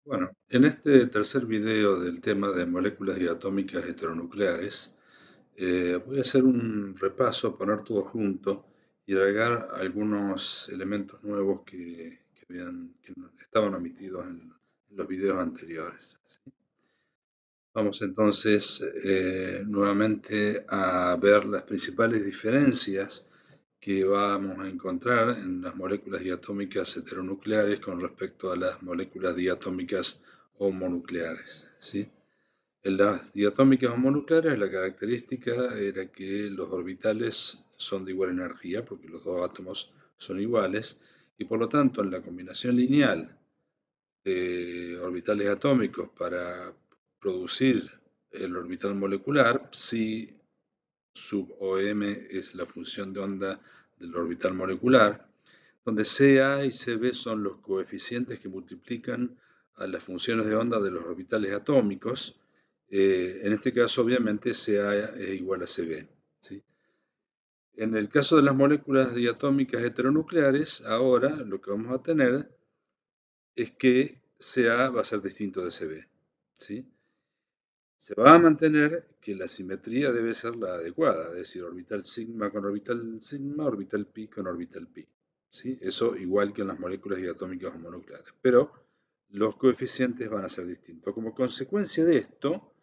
Bueno, en este tercer video del tema de moléculas diatómicas heteronucleares, voy a hacer un repaso, poner todo junto y agregar algunos elementos nuevos que no estaban omitidos en los videos anteriores. ¿Sí? Vamos entonces nuevamente a ver las principales diferencias que vamos a encontrar en las moléculas diatómicas heteronucleares con respecto a las moléculas diatómicas homonucleares. ¿Sí? En las diatómicas homonucleares la característica era que los orbitales son de igual energía, porque los dos átomos son iguales, y por lo tanto en la combinación lineal de orbitales atómicos para producir el orbital molecular, si sub OM es la función de onda del orbital molecular, donde CA y CB son los coeficientes que multiplican a las funciones de onda de los orbitales atómicos. En este caso, obviamente, CA es igual a CB. ¿Sí? En el caso de las moléculas diatómicas heteronucleares, ahora lo que vamos a tener es que CA va a ser distinto de CB. ¿Sí? Se va a mantener que la simetría debe ser la adecuada, es decir, orbital sigma con orbital sigma, orbital pi con orbital pi. ¿Sí? Eso igual que en las moléculas diatómicas homonucleares. Pero los coeficientes van a ser distintos. Como consecuencia de esto,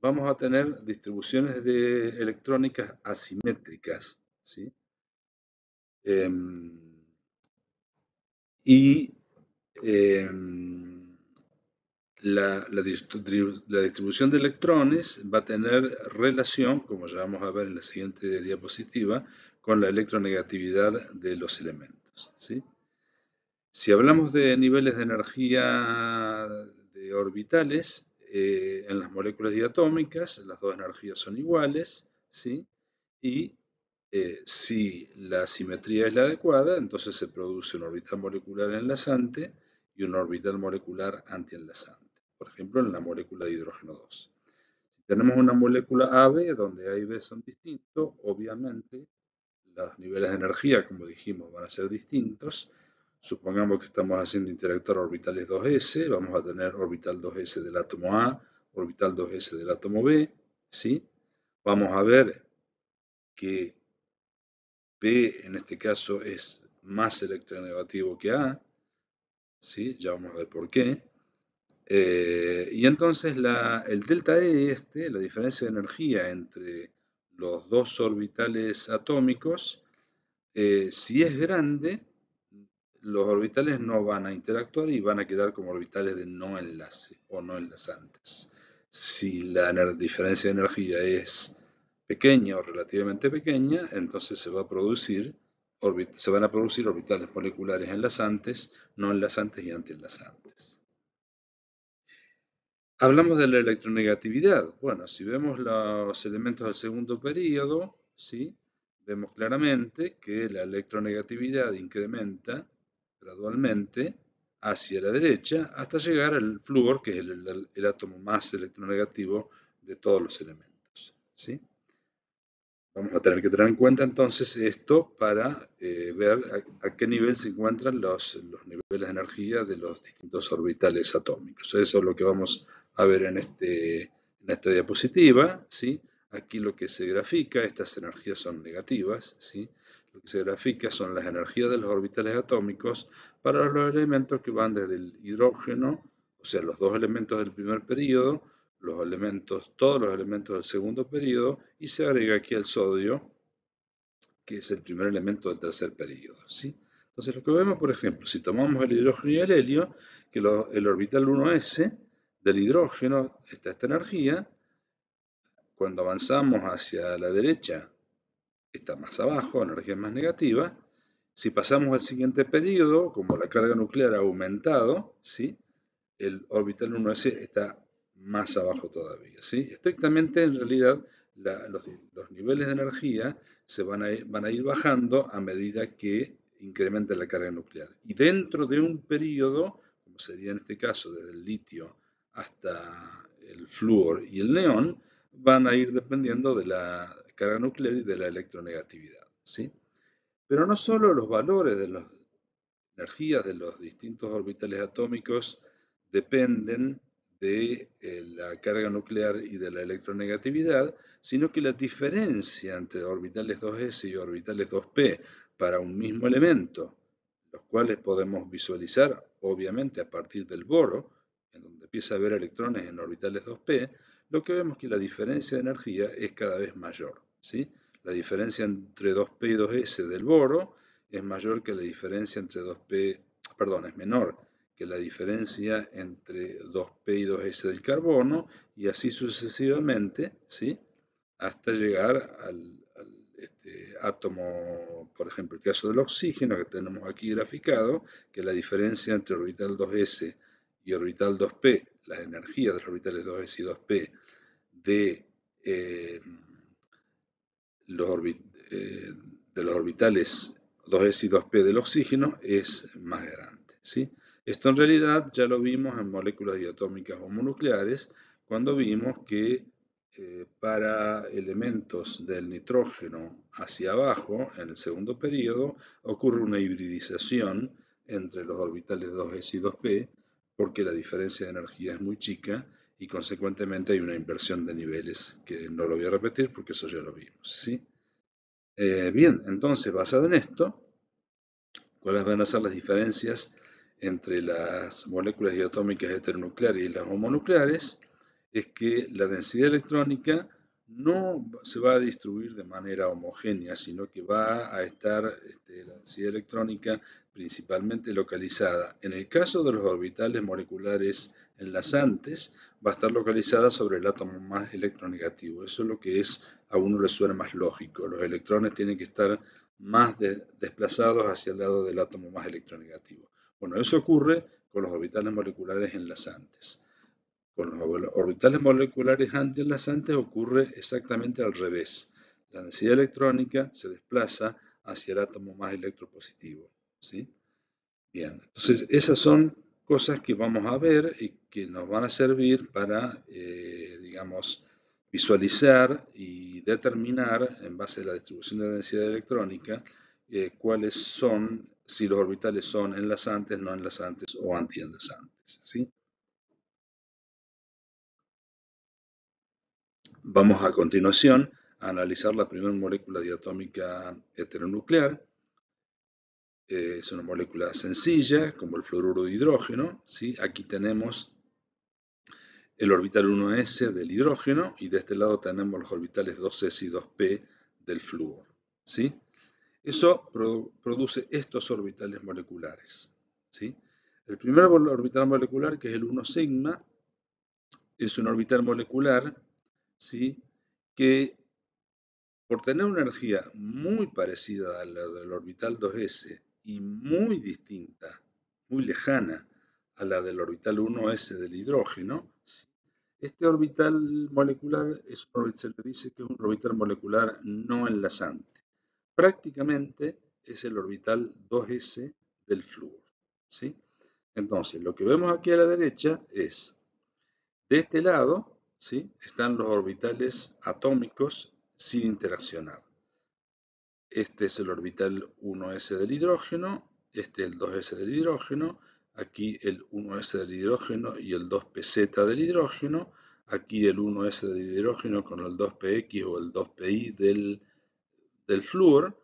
vamos a tener distribuciones de electrónicas asimétricas. ¿Sí? Em, y em, la distribución de electrones va a tener relación, como ya vamos a ver en la siguiente diapositiva, con la electronegatividad de los elementos. ¿Sí? Si hablamos de niveles de energía de orbitales, en las moléculas diatómicas las dos energías son iguales, ¿sí? Y si la simetría es la adecuada, entonces se produce un orbital molecular enlazante y un orbital molecular antienlazante. Por ejemplo, en la molécula de hidrógeno 2. Si tenemos una molécula AB donde A y B son distintos, obviamente los niveles de energía, como dijimos, van a ser distintos. Supongamos que estamos haciendo interactuar orbitales 2s, vamos a tener orbital 2s del átomo A, orbital 2s del átomo B, ¿sí? Vamos a ver que P en este caso es más electronegativo que A, ¿sí? Ya vamos a ver por qué. Y entonces el delta E la diferencia de energía entre los dos orbitales atómicos, si es grande, los orbitales no van a interactuar y van a quedar como orbitales de no enlace o no enlazantes. Si la diferencia de energía es pequeña o relativamente pequeña, entonces se van a producir orbitales moleculares enlazantes, no enlazantes y antienlazantes. Hablamos de la electronegatividad. Bueno, si vemos los elementos del segundo período, ¿sí? Vemos claramente que la electronegatividad incrementa gradualmente hacia la derecha hasta llegar al flúor, que es el átomo más electronegativo de todos los elementos. ¿Sí? Vamos a tener que tener en cuenta entonces esto para ver a qué nivel se encuentran los niveles de energía de los distintos orbitales atómicos. Eso es lo que vamos a ver en esta diapositiva. ¿Sí? Aquí lo que se grafica, estas energías son negativas. ¿Sí? Lo que se grafica son las energías de los orbitales atómicos para los elementos que van desde el hidrógeno, o sea, los dos elementos del primer período, todos los elementos del segundo período, y se agrega aquí el sodio, que es el primer elemento del tercer período. ¿Sí? Entonces lo que vemos, por ejemplo, si tomamos el hidrógeno y el helio, que el orbital 1s del hidrógeno está esta energía, cuando avanzamos hacia la derecha está más abajo, energía más negativa. Si pasamos al siguiente periodo, como la carga nuclear ha aumentado, ¿sí? El orbital 1s está más abajo todavía. ¿Sí? Estrictamente, en realidad, los niveles de energía van a ir bajando a medida que incrementa la carga nuclear. Y dentro de un periodo, como sería en este caso desde el litio hasta el flúor y el neón, van a ir dependiendo de la carga nuclear y de la electronegatividad. ¿Sí? Pero no solo los valores de las energías de los distintos orbitales atómicos dependen de la carga nuclear y de la electronegatividad, sino que la diferencia entre orbitales 2s y orbitales 2p para un mismo elemento, los cuales podemos visualizar obviamente a partir del boro, en donde empieza a haber electrones en orbitales 2p, lo que vemos que la diferencia de energía es cada vez mayor, ¿sí? La diferencia entre 2p y 2s del boro es mayor que la diferencia entre 2p, perdón, es menor que la diferencia entre 2p y 2s del carbono, y así sucesivamente, ¿sí? Hasta llegar al átomo, por ejemplo, el caso del oxígeno que tenemos aquí graficado, que la diferencia entre orbital 2s y orbital 2p, la energía de los orbitales 2s y 2p de, eh, los, de los orbitales 2s y 2p del oxígeno es más grande, ¿sí? Esto en realidad ya lo vimos en moléculas diatómicas homonucleares, cuando vimos que para elementos del nitrógeno hacia abajo, en el segundo periodo, ocurre una hibridización entre los orbitales 2s y 2p, porque la diferencia de energía es muy chica y consecuentemente hay una inversión de niveles, que no lo voy a repetir porque eso ya lo vimos, ¿sí? Bien, entonces, basado en esto, ¿cuáles van a ser las diferencias entre las moléculas diatómicas heteronucleares y las homonucleares? Es que la densidad electrónica no se va a distribuir de manera homogénea, sino que va a estar la densidad electrónica principalmente localizada. En el caso de los orbitales moleculares enlazantes, va a estar localizada sobre el átomo más electronegativo. Eso es lo que a uno le suena más lógico. Los electrones tienen que estar más desplazados hacia el lado del átomo más electronegativo. Bueno, eso ocurre con los orbitales moleculares enlazantes. Con los orbitales moleculares antienlazantes ocurre exactamente al revés. La densidad electrónica se desplaza hacia el átomo más electropositivo, ¿sí? Bien, entonces esas son cosas que vamos a ver y que nos van a servir para, digamos, visualizar y determinar, en base a la distribución de densidad electrónica, cuáles son, si los orbitales son enlazantes, no enlazantes o antienlazantes, ¿sí? Vamos a continuación a analizar la primera molécula diatómica heteronuclear. Es una molécula sencilla, como el fluoruro de hidrógeno, ¿sí? Aquí tenemos el orbital 1s del hidrógeno y de este lado tenemos los orbitales 2s y 2p del flúor, ¿sí? Eso produce estos orbitales moleculares, ¿sí? El primer orbital molecular, que es el 1 sigma, es un orbital molecular, ¿sí?, que por tener una energía muy parecida a la del orbital 2s y muy distinta, muy lejana a la del orbital 1s del hidrógeno, este orbital molecular se le dice que es un orbital molecular no enlazante. Prácticamente es el orbital 2s del flúor, ¿sí? Entonces, lo que vemos aquí a la derecha es, de este lado, ¿sí?, están los orbitales atómicos sin interaccionar. Este es el orbital 1s del hidrógeno, este el 2s del hidrógeno, aquí el 1s del hidrógeno y el 2pz del hidrógeno, aquí el 1s del hidrógeno con el 2px o el 2pi del flúor,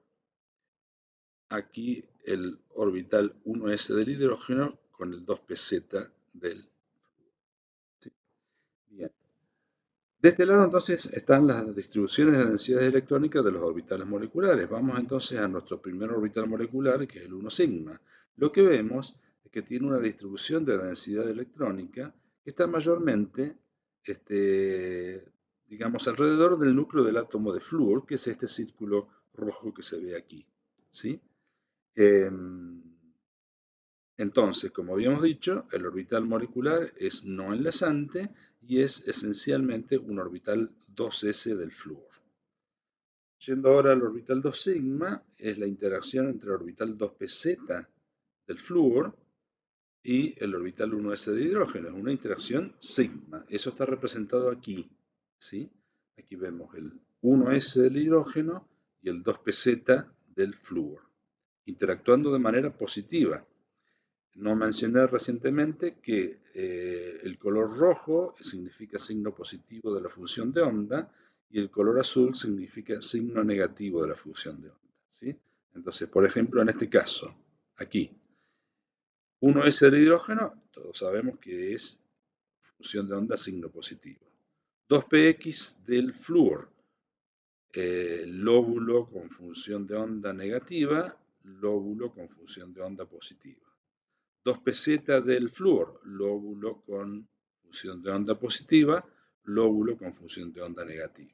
aquí el orbital 1s del hidrógeno con el 2pz del flúor. ¿Sí? Bien. De este lado entonces están las distribuciones de densidades electrónicas de los orbitales moleculares. Vamos entonces a nuestro primer orbital molecular, que es el 1 sigma. Lo que vemos es que tiene una distribución de densidad electrónica que está mayormente, digamos, alrededor del núcleo del átomo de flúor, que es este círculo rojo que se ve aquí, ¿sí? Entonces, como habíamos dicho, el orbital molecular es no enlazante y es esencialmente un orbital 2s del flúor. Yendo ahora al orbital 2 sigma, es la interacción entre el orbital 2pz del flúor y el orbital 1s de hidrógeno. Es una interacción sigma. Eso está representado aquí, ¿sí? Aquí vemos el 1s del hidrógeno y el 2pz del flúor, interactuando de manera positiva. No mencioné recientemente que el color rojo significa signo positivo de la función de onda y el color azul significa signo negativo de la función de onda, ¿sí? Entonces, por ejemplo, en este caso, aquí, 1s del hidrógeno, todos sabemos que es función de onda signo positivo. 2px del flúor, lóbulo con función de onda negativa, lóbulo con función de onda positiva. 2pz del flúor, lóbulo con función de onda positiva, lóbulo con función de onda negativa.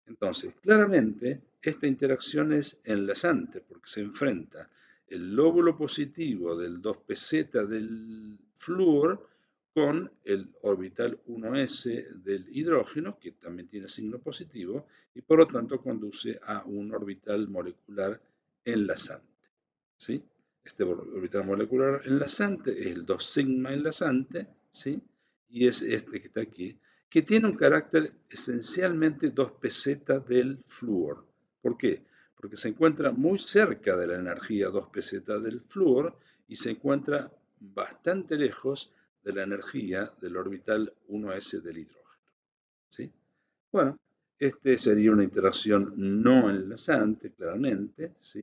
Entonces, claramente, esta interacción es enlazante porque se enfrenta el lóbulo positivo del 2pz del flúor con el orbital 1s del hidrógeno, que también tiene signo positivo, y por lo tanto conduce a un orbital molecular enlazante, ¿sí? Este orbital molecular enlazante es el 2 sigma enlazante, ¿sí? Y es este que está aquí, que tiene un carácter esencialmente 2pz del flúor. ¿Por qué? Porque se encuentra muy cerca de la energía 2pz del flúor y se encuentra bastante lejos de la energía del orbital 1s del hidrógeno, ¿sí? Bueno, este sería una interacción no enlazante, claramente, ¿sí?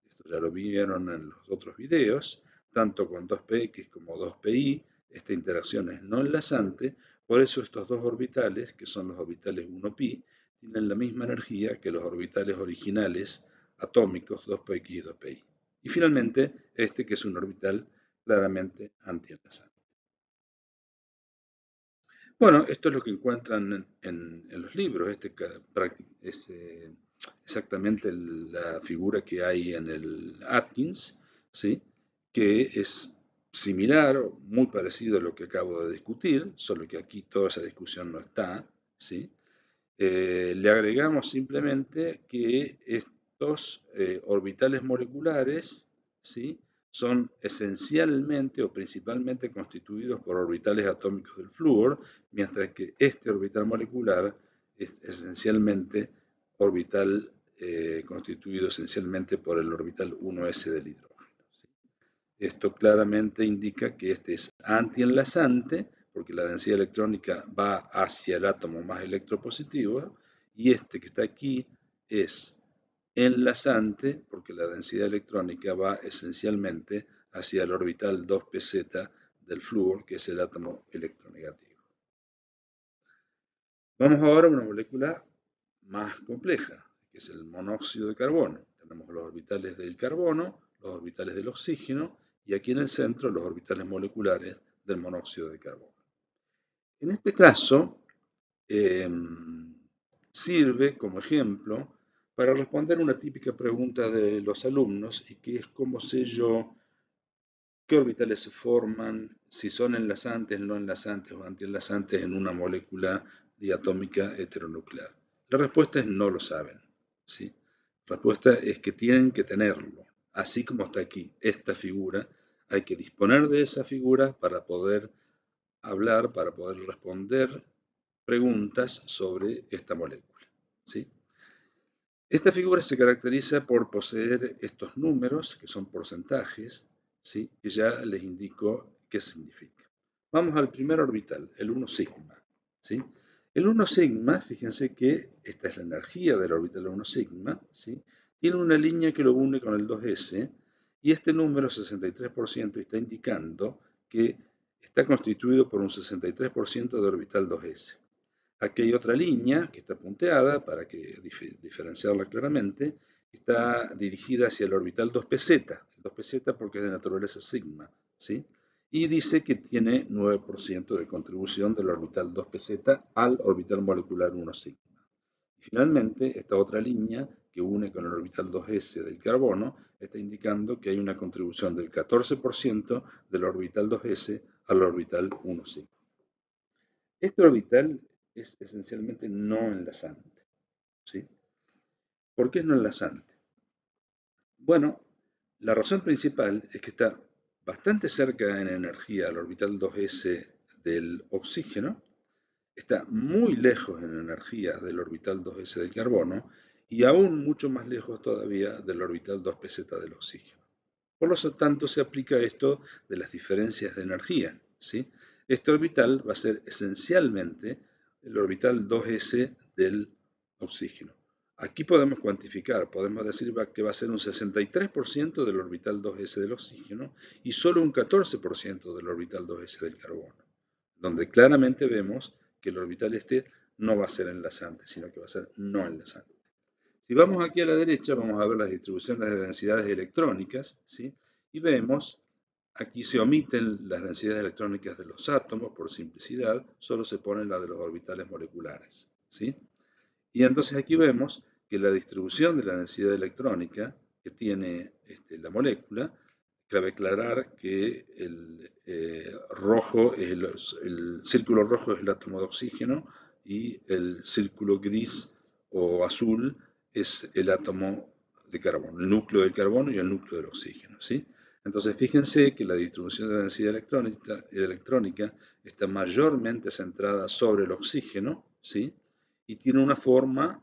Esto ya lo vieron en los otros videos, tanto con 2px como 2pi, esta interacción es no enlazante, por eso estos dos orbitales, que son los orbitales 1pi, tienen la misma energía que los orbitales originales atómicos 2px y 2pi. Y finalmente, este que es un orbital claramente antienlazante. Bueno, esto es lo que encuentran en los libros. Es exactamente la figura que hay en el Atkins, ¿sí? Que es similar o muy parecido a lo que acabo de discutir, solo que aquí toda esa discusión no está, ¿sí? Le agregamos simplemente que estos orbitales moleculares, ¿sí? Son esencialmente o principalmente constituidos por orbitales atómicos del flúor, mientras que este orbital molecular es esencialmente orbital constituido esencialmente por el orbital 1s del hidrógeno, ¿sí? Esto claramente indica que este es antienlazante, porque la densidad electrónica va hacia el átomo más electropositivo, y este que está aquí es enlazante, porque la densidad electrónica va esencialmente hacia el orbital 2pz del flúor, que es el átomo electronegativo. Vamos ahora a una molécula más compleja, que es el monóxido de carbono. Tenemos los orbitales del carbono, los orbitales del oxígeno y aquí en el centro los orbitales moleculares del monóxido de carbono. En este caso, eh, sirve como ejemplo para responder una típica pregunta de los alumnos y que es cómo sé yo qué orbitales se forman, si son enlazantes, no enlazantes o antienlazantes en una molécula diatómica heteronuclear. La respuesta es no lo saben, ¿sí? La respuesta es que tienen que tenerlo, así como está aquí esta figura. Hay que disponer de esa figura para poder hablar, para poder responder preguntas sobre esta molécula, ¿sí? Esta figura se caracteriza por poseer estos números, que son porcentajes, ¿sí? Que ya les indico qué significa. Vamos al primer orbital, el 1 sigma, ¿sí? El 1 sigma, fíjense que esta es la energía del orbital 1 sigma, ¿sí? Tiene una línea que lo une con el 2s y este número 63% está indicando que está constituido por un 63% de orbital 2s. Aquí hay otra línea que está punteada para que diferenciarla claramente, está dirigida hacia el orbital 2pz, el 2pz porque es de naturaleza sigma, ¿sí? Y dice que tiene 9% de contribución del orbital 2pz al orbital molecular 1 sigma. Y finalmente, esta otra línea que une con el orbital 2s del carbono está indicando que hay una contribución del 14% del orbital 2s al orbital 1 sigma. Este orbital es esencialmente no enlazante, ¿sí? ¿Por qué es no enlazante? Bueno, la razón principal es que está bastante cerca en energía al orbital 2s del oxígeno, está muy lejos en energía del orbital 2s del carbono y aún mucho más lejos todavía del orbital 2pz del oxígeno. Por lo tanto, se aplica esto de las diferencias de energía, ¿sí? Este orbital va a ser esencialmente el orbital 2s del oxígeno. Aquí podemos cuantificar, podemos decir que va a ser un 63% del orbital 2s del oxígeno y solo un 14% del orbital 2s del carbono, donde claramente vemos que el orbital este no va a ser enlazante, sino que va a ser no enlazante. Si vamos aquí a la derecha, vamos a ver las distribuciones de densidades electrónicas, ¿sí? Y vemos, aquí se omiten las densidades electrónicas de los átomos por simplicidad, solo se ponen las de los orbitales moleculares, ¿sí? Y entonces aquí vemos que la distribución de la densidad electrónica que tiene la molécula, cabe aclarar que el círculo rojo es el átomo de oxígeno y el círculo gris o azul es el átomo de carbono, el núcleo del carbono y el núcleo del oxígeno, ¿sí? Entonces fíjense que la distribución de densidad electrónica está mayormente centrada sobre el oxígeno, ¿sí? Y tiene una forma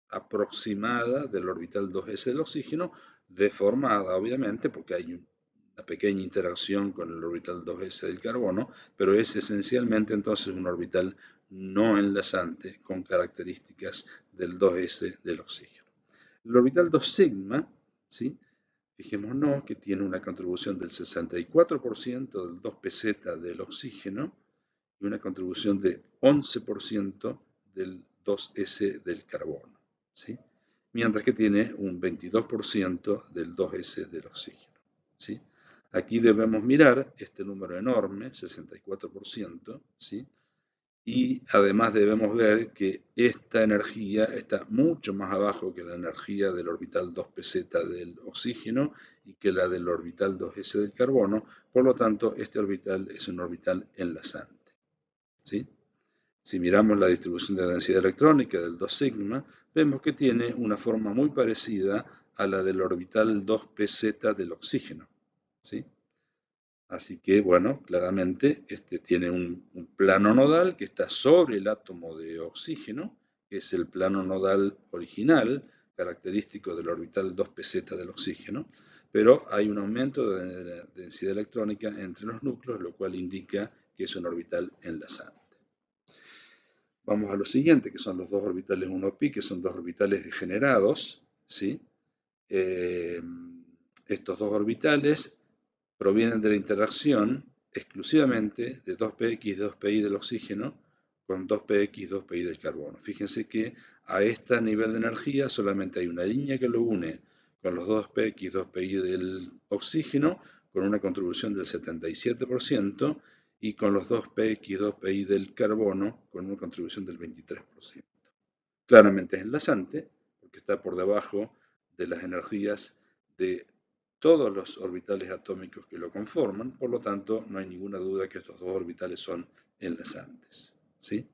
aproximada del orbital 2s del oxígeno, deformada obviamente porque hay una pequeña interacción con el orbital 2s del carbono, pero es esencialmente entonces un orbital no enlazante con características del 2s del oxígeno. El orbital 2 sigma, ¿sí? Fijémonos que tiene una contribución del 64% del 2pz del oxígeno y una contribución de 11% del 2s del carbono, ¿sí? Mientras que tiene un 22% del 2s del oxígeno, ¿sí? Aquí debemos mirar este número enorme, 64%, ¿sí? Y además debemos ver que esta energía está mucho más abajo que la energía del orbital 2pz del oxígeno y que la del orbital 2s del carbono, por lo tanto este orbital es un orbital enlazante, ¿sí? Si miramos la distribución de densidad electrónica del 2 sigma, vemos que tiene una forma muy parecida a la del orbital 2pz del oxígeno, ¿sí? Así que, bueno, claramente tiene un plano nodal que está sobre el átomo de oxígeno, que es el plano nodal original, característico del orbital 2pz del oxígeno, pero hay un aumento de la densidad electrónica entre los núcleos, lo cual indica que es un orbital enlazante. Vamos a lo siguiente, que son los dos orbitales 1pi, que son dos orbitales degenerados, ¿sí? Estos dos orbitales provienen de la interacción exclusivamente de 2px y 2pi del oxígeno con 2px y 2pi del carbono. Fíjense que a este nivel de energía solamente hay una línea que lo une con los 2px y 2pi del oxígeno con una contribución del 77% y con los 2px y 2pi del carbono con una contribución del 23%. Claramente es enlazante porque está por debajo de las energías de todos los orbitales atómicos que lo conforman, por lo tanto no hay ninguna duda que estos dos orbitales son enlazantes, ¿sí?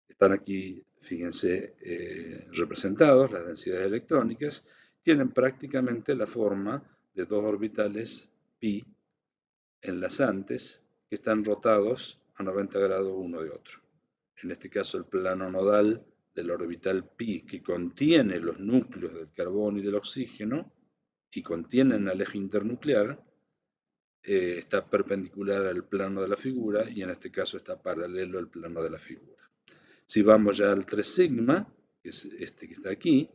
Están aquí, fíjense, representados las densidades electrónicas, tienen prácticamente la forma de dos orbitales pi enlazantes que están rotados a 90 grados uno de otro. En este caso el plano nodal del orbital pi que contiene los núcleos del carbono y del oxígeno y contienen al eje internuclear, está perpendicular al plano de la figura y en este caso está paralelo al plano de la figura. Si vamos ya al 3 sigma, que es este que está aquí,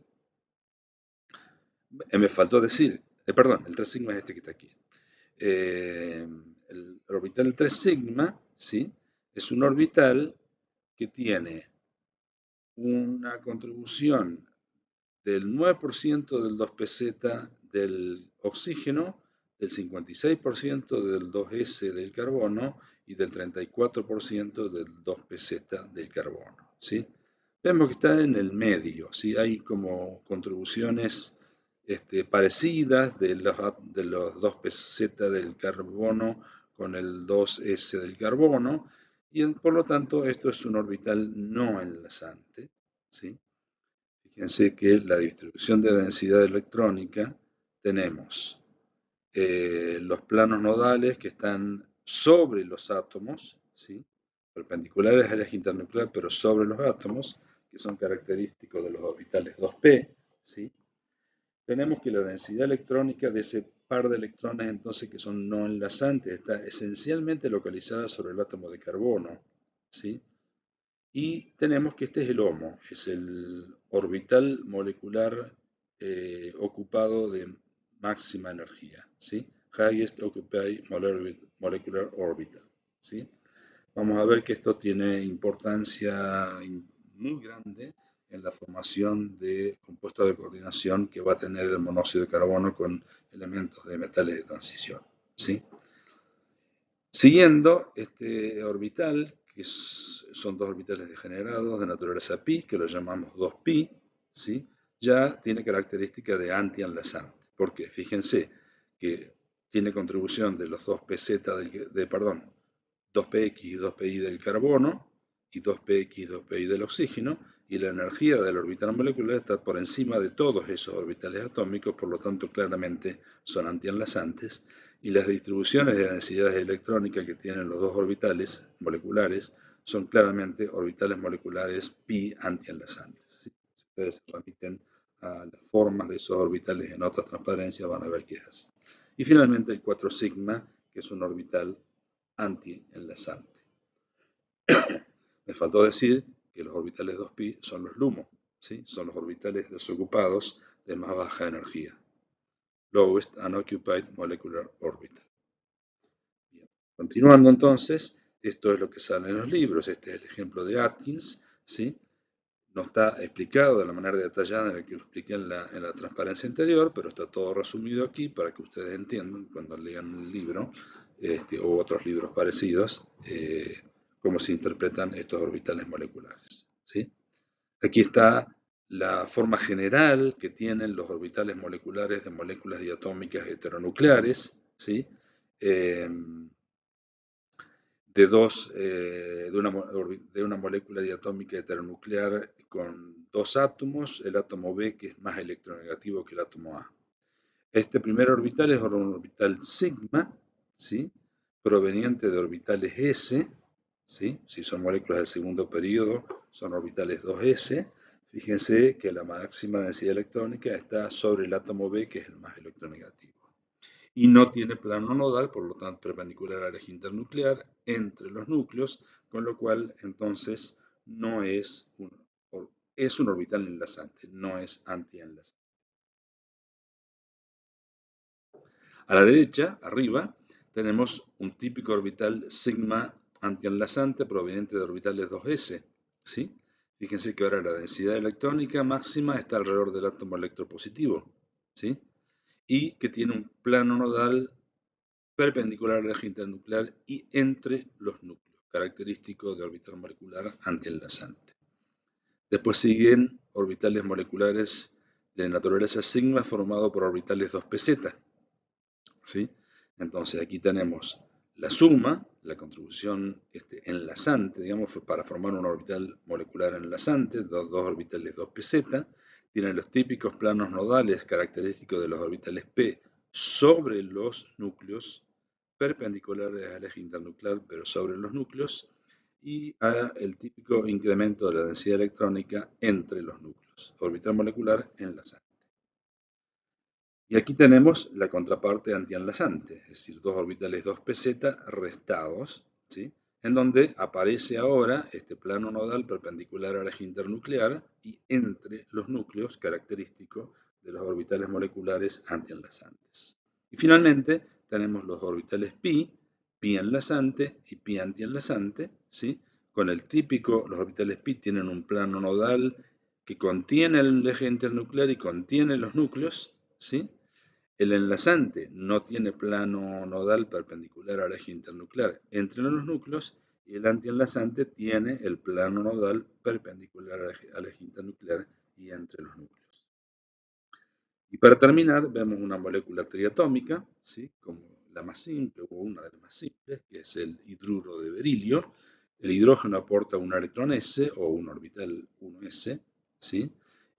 me faltó decir, perdón, el 3 sigma es este que está aquí. El orbital 3 sigma, ¿sí? Es un orbital que tiene una contribución del 9% del 2pz del oxígeno, del 56% del 2s del carbono y del 34% del 2pz del carbono, ¿sí? Vemos que está en el medio, ¿sí? Hay como contribuciones parecidas de los 2pz del carbono con el 2s del carbono y por lo tanto esto es un orbital no enlazante, ¿sí? Fíjense que la distribución de densidad electrónica tenemos los planos nodales que están sobre los átomos, ¿sí? Perpendiculares al eje internuclear, pero sobre los átomos, que son característicos de los orbitales 2p, ¿sí? Tenemos que la densidad electrónica de ese par de electrones entonces que son no enlazantes, está esencialmente localizada sobre el átomo de carbono, ¿sí? Y tenemos que este es el HOMO, es el orbital molecular ocupado de máxima energía, ¿sí? Highest Occupied Molecular Orbital, ¿sí? Vamos a ver que esto tiene importancia muy grande en la formación de compuestos de coordinación que va a tener el monóxido de carbono con elementos de metales de transición, ¿sí? Siguiendo este orbital, que son dos orbitales degenerados de naturaleza pi, que lo llamamos 2pi, ¿sí? Ya tiene característica de antienlazante. ¿Por qué? Fíjense que tiene contribución de los 2pz, perdón, 2px y 2pi del carbono y 2px y 2pi del oxígeno, y la energía del orbital molecular está por encima de todos esos orbitales atómicos, por lo tanto claramente son antienlazantes, y las distribuciones de densidades electrónicas que tienen los dos orbitales moleculares son claramente orbitales moleculares pi antienlazantes. Si ustedes se remiten a las formas de esos orbitales en otras transparencias, van a ver que es así. Y finalmente el 4 sigma, que es un orbital antienlazante. Me faltó decir que los orbitales 2pi son los LUMO, ¿sí? Son los orbitales desocupados de más baja energía. Lowest Unoccupied Molecular Orbital. Bien. Continuando entonces, esto es lo que sale en los libros. Este es el ejemplo de Atkins, ¿sí? No está explicado de la manera detallada en la que lo expliqué en la transparencia anterior, pero está todo resumido aquí para que ustedes entiendan cuando lean el libro o otros libros parecidos cómo se interpretan estos orbitales moleculares, ¿sí? Aquí está la forma general que tienen los orbitales moleculares de moléculas diatómicas heteronucleares, ¿sí? Eh, de una molécula diatómica heteronuclear con dos átomos, el átomo B que es más electronegativo que el átomo A. Este primer orbital es un orbital sigma, ¿sí? Proveniente de orbitales S, ¿sí? Si son moléculas del segundo periodo, son orbitales 2s. Fíjense que la máxima densidad electrónica está sobre el átomo B, que es el más electronegativo. Y no tiene plano nodal, por lo tanto perpendicular al eje internuclear entre los núcleos, con lo cual entonces no es es un orbital enlazante, no es antienlazante. A la derecha, arriba, tenemos un típico orbital sigma antienlazante proveniente de orbitales 2s, ¿sí? Fíjense que ahora la densidad electrónica máxima está alrededor del átomo electropositivo, ¿sí? Y que tiene un plano nodal perpendicular al eje internuclear y entre los núcleos, característico de orbital molecular antienlazante. Después siguen orbitales moleculares de naturaleza sigma formado por orbitales 2pz, ¿sí? Entonces aquí tenemos la suma, la contribución enlazante, digamos, para formar un orbital molecular enlazante, dos orbitales 2pz, tienen los típicos planos nodales característicos de los orbitales p sobre los núcleos, perpendiculares al eje internuclear, pero sobre los núcleos, y el típico incremento de la densidad electrónica entre los núcleos, orbital molecular enlazante. Y aquí tenemos la contraparte antienlazante, es decir, dos orbitales 2pz restados, ¿sí? En donde aparece ahora este plano nodal perpendicular al eje internuclear y entre los núcleos característico de los orbitales moleculares antienlazantes. Y finalmente tenemos los orbitales pi, pi enlazante y pi antienlazante, ¿sí? Con el típico, los orbitales pi tienen un plano nodal que contiene el eje internuclear y contiene los núcleos, ¿sí? El enlazante no tiene plano nodal perpendicular al eje internuclear entre los núcleos y el antienlazante tiene el plano nodal perpendicular al eje internuclear y entre los núcleos. Y para terminar, vemos una molécula triatómica, ¿sí? Como la más simple o una de las más simples, que es el hidruro de berilio. El hidrógeno aporta un electrón S o un orbital 1s, ¿sí?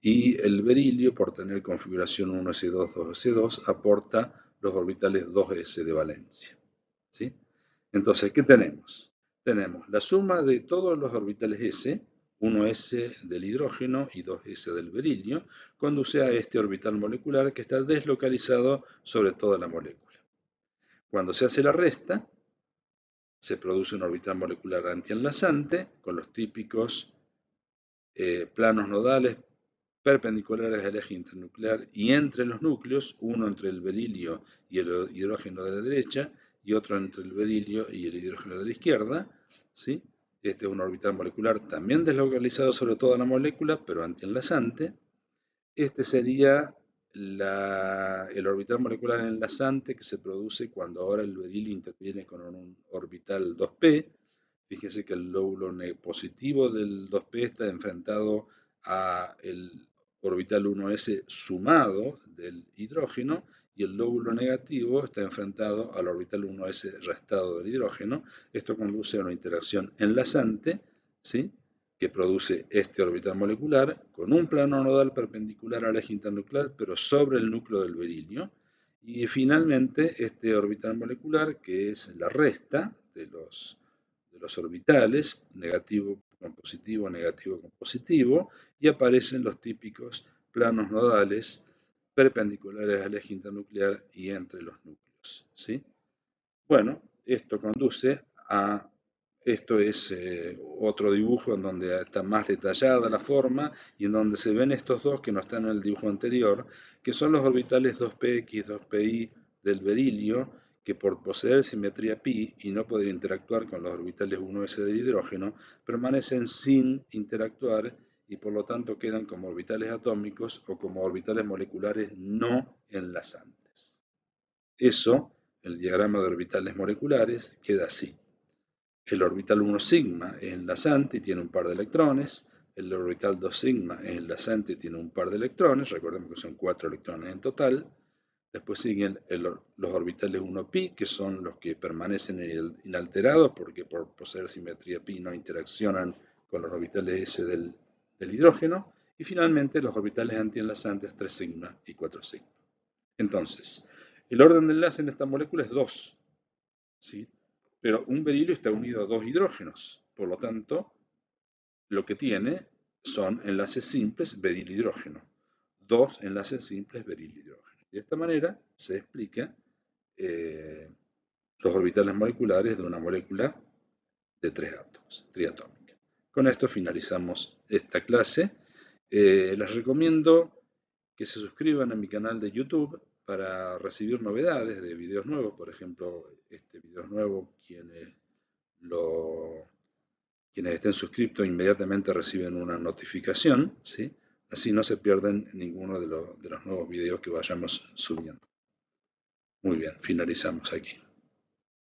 Y el berilio, por tener configuración 1s2, 2s2, aporta los orbitales 2s de valencia, ¿sí? Entonces, ¿qué tenemos? Tenemos la suma de todos los orbitales s, 1s del hidrógeno y 2s del berilio, conduce a este orbital molecular que está deslocalizado sobre toda la molécula. Cuando se hace la resta, se produce un orbital molecular antienlazante con los típicos planos nodales perpendiculares al eje internuclear y entre los núcleos, uno entre el berilio y el hidrógeno de la derecha y otro entre el berilio y el hidrógeno de la izquierda, ¿sí? Este es un orbital molecular también deslocalizado sobre toda la molécula, pero antienlazante. Este sería el orbital molecular enlazante que se produce cuando ahora el berilio interviene con un orbital 2p. Fíjese que el lóbulo positivo del 2p está enfrentado al orbital 1s sumado del hidrógeno y el lóbulo negativo está enfrentado al orbital 1s restado del hidrógeno. Esto conduce a una interacción enlazante, ¿sí?, que produce este orbital molecular con un plano nodal perpendicular al eje internuclear, pero sobre el núcleo del berilio. Y finalmente este orbital molecular, que es la resta de los orbitales, negativo con positivo, negativo con positivo, y aparecen los típicos planos nodales perpendiculares al eje internuclear y entre los núcleos, ¿sí? Bueno, esto conduce a, esto es otro dibujo en donde está más detallada la forma y en donde se ven estos dos que no están en el dibujo anterior, que son los orbitales 2px, 2pi del berilio, que por poseer simetría pi y no poder interactuar con los orbitales 1s del hidrógeno, permanecen sin interactuar y por lo tanto quedan como orbitales atómicos o como orbitales moleculares no enlazantes. Eso, el diagrama de orbitales moleculares, queda así. El orbital 1 sigma es enlazante y tiene un par de electrones. El orbital 2 sigma es enlazante y tiene un par de electrones. Recordemos que son 4 electrones en total. Después siguen los orbitales 1pi, que son los que permanecen inalterados porque por poseer simetría pi no interaccionan con los orbitales s del hidrógeno. Y finalmente los orbitales antienlazantes 3 sigma y 4 sigma. Entonces, el orden de enlace en esta molécula es 2, ¿sí? Pero un berilio está unido a 2 hidrógenos, por lo tanto, lo que tiene son enlaces simples berilio-hidrógeno. 2 enlaces simples berilio-hidrógeno. De esta manera se explica los orbitales moleculares de una molécula de 3 átomos, triatómica. Con esto finalizamos esta clase. Les recomiendo que se suscriban a mi canal de YouTube para recibir novedades de videos nuevos. Por ejemplo, este video es nuevo, quienes estén suscritos inmediatamente reciben una notificación, ¿sí? Así no se pierden ninguno de los nuevos videos que vayamos subiendo. Muy bien, finalizamos aquí.